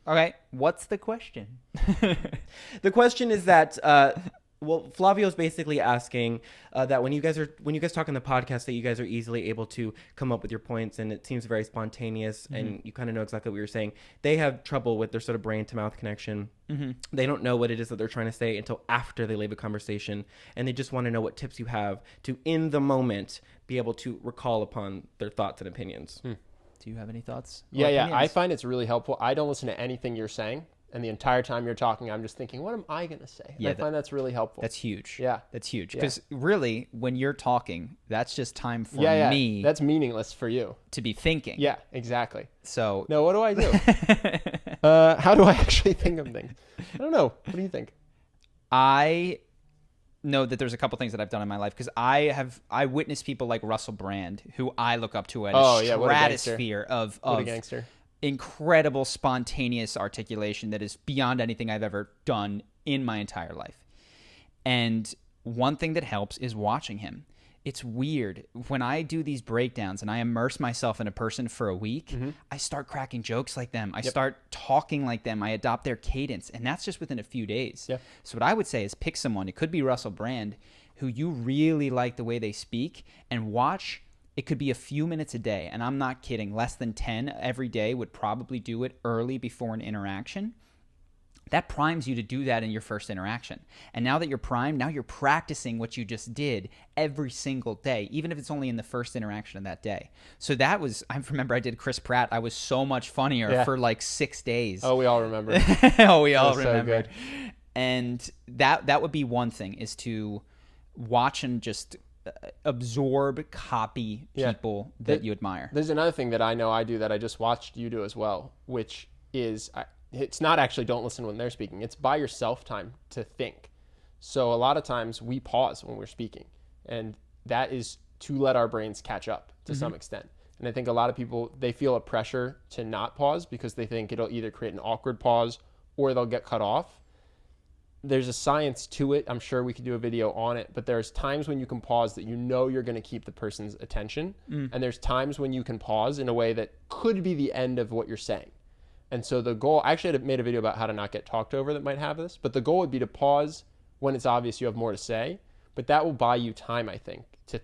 Okay, what's the question? The question is that, Flavio's basically asking that when you guys talk on the podcast, that you guys are easily able to come up with your points, and it seems very spontaneous, and you kind of know exactly what you're saying. They have trouble with their sort of brain to mouth connection. They don't know what it is that they're trying to say until after they leave a conversation, and they just want to know what tips you have to, in the moment, be able to recall upon their thoughts and opinions. Do you have any thoughts? Yeah. I find it's really helpful. I don't listen to anything you're saying. And the entire time you're talking, I'm just thinking, what am I going to say? And I find that's really helpful. That's huge. Yeah. That's huge. Because really, when you're talking, that's just time for me. That's meaningless for you. To be thinking. Yeah, exactly. So. No, what do I do? How do I actually think of things? I don't know. What do you think? I know that there's a couple things that I've done in my life, because I witness people like Russell Brand, who I look up to at a stratosphere of what a gangster. Incredible spontaneous articulation that is beyond anything I've ever done in my entire life. And one thing that helps is watching him. It's weird. When I do these breakdowns and I immerse myself in a person for a week, I start cracking jokes like them. I start talking like them. I adopt their cadence. And that's just within a few days. Yeah. So what I would say is pick someone. It could be Russell Brand, who you really like the way they speak, and watch. It could be a few minutes a day. And I'm not kidding. Less than 10 every day would probably do it early before an interaction. That primes you to do that in your first interaction. And now that you're primed, now you're practicing what you just did every single day, even if it's only in the first interaction of that day. So that was, I remember I did Chris Pratt. I was so much funnier for like 6 days. Oh, we all remember. We all remember. So good. And that would be one thing, is to watch and just absorb, copy people that you admire. There's another thing that I know I do that I just watched you do as well, which is... it's not actually don't listen when they're speaking. It's buy yourself time to think. So a lot of times we pause when we're speaking, and that is to let our brains catch up to some extent. And I think a lot of people, they feel a pressure to not pause because they think it'll either create an awkward pause or they'll get cut off. There's a science to it. I'm sure we could do a video on it, but there's times when you can pause that you know you're going to keep the person's attention. And there's times when you can pause in a way that could be the end of what you're saying. And so the goal, I actually made a video about how to not get talked over that might have this, but the goal would be to pause when it's obvious you have more to say, but that will buy you time, I think, to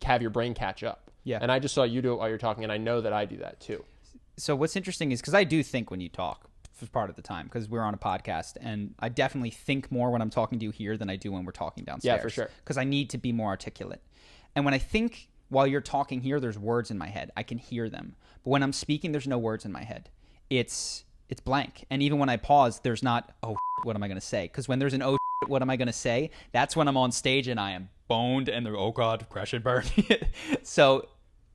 have your brain catch up. Yeah. And I just saw you do it while you're talking, and I know that I do that too. So what's interesting is, because I do think when you talk for part of the time, because we're on a podcast, and I definitely think more when I'm talking to you here than I do when we're talking downstairs. Yeah, for sure. Because I need to be more articulate. And when I think while you're talking here, there's words in my head. I can hear them. But when I'm speaking, there's no words in my head. It's blank. And even when I pause, there's not, oh, what am I going to say? Because when there's an, oh, what am I going to say? That's when I'm on stage and I am boned and they're, oh God, crash and burn. So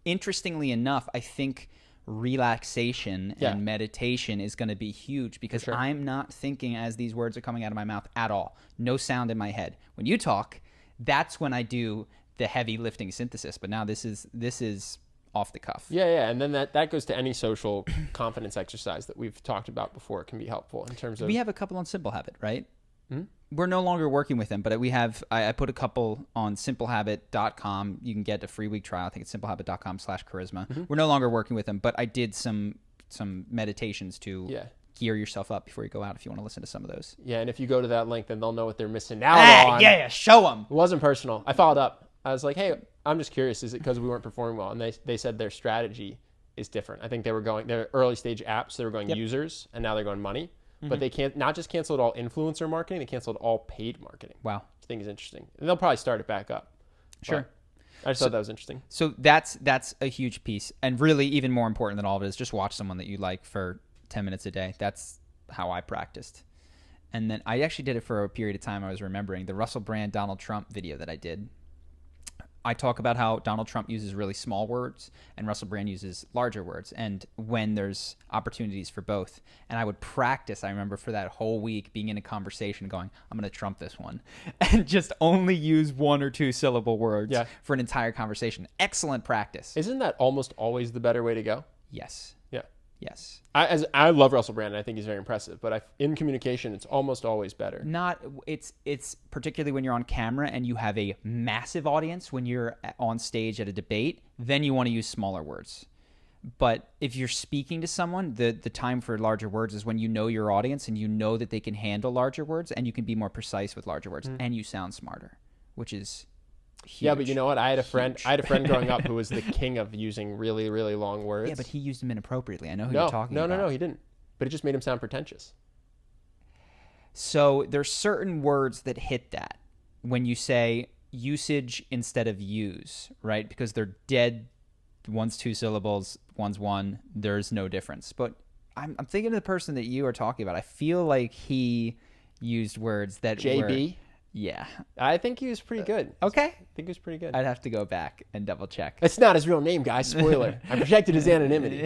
interestingly enough, I think relaxation and meditation is going to be huge, because I'm not thinking as these words are coming out of my mouth at all. No sound in my head. When you talk, that's when I do the heavy lifting synthesis. But now this is off the cuff. Yeah. And then that goes to any social confidence exercise that we've talked about before. It can be helpful in terms of... We have a couple on Simple Habit, right? We're no longer working with them, but we have, I put a couple on simplehabit.com. You can get a free week trial. I think it's simplehabit.com/charisma. We're no longer working with them, but I did some meditations to gear yourself up before you go out if you want to listen to some of those. Yeah, and if you go to that link, then they'll know what they're missing out on. Yeah, show them. It wasn't personal. I followed up. I was like, hey, I'm just curious. Is it because we weren't performing well? And they said their strategy is different. I think they're early stage apps. They were going users, and now they're going money. But they can't not just canceled all influencer marketing, they canceled all paid marketing. Wow. Which I think is interesting. And they'll probably start it back up. Sure. I just thought that was interesting. So that's a huge piece. And really even more important than all of it is just watch someone that you like for 10 minutes a day. That's how I practiced. And then I actually did it for a period of time. I was remembering the Russell Brand Donald Trump video that I did. I talk about how Donald Trump uses really small words and Russell Brand uses larger words, and when there's opportunities for both. And I would practice, I remember, for that whole week being in a conversation going, I'm going to Trump this one, and just only use 1 or 2 syllable words for an entire conversation. Excellent practice. Isn't that almost always the better way to go? Yes. Yeah. Yes. I love Russell Brand, and I think he's very impressive, but in communication, it's almost always better. It's particularly when you're on camera and you have a massive audience. When you're on stage at a debate, then you want to use smaller words. But if you're speaking to someone, the time for larger words is when you know your audience and you know that they can handle larger words, and you can be more precise with larger words, and you sound smarter, which is huge. Yeah, but you know what? I had a friend growing up who was the king of using really, really long words. Yeah, but he used them inappropriately. I know who you're talking about. No, he didn't. But it just made him sound pretentious. So there's certain words that hit that when you say usage instead of use, right? Because they're dead. One's 2 syllables, one's 1. There's no difference. But I'm thinking of the person that you are talking about. I feel like he used words that JB? were... Yeah. I think he was pretty good. Okay. I think he was pretty good. I'd have to go back and double check. It's not his real name, guys. Spoiler. I protected his anonymity.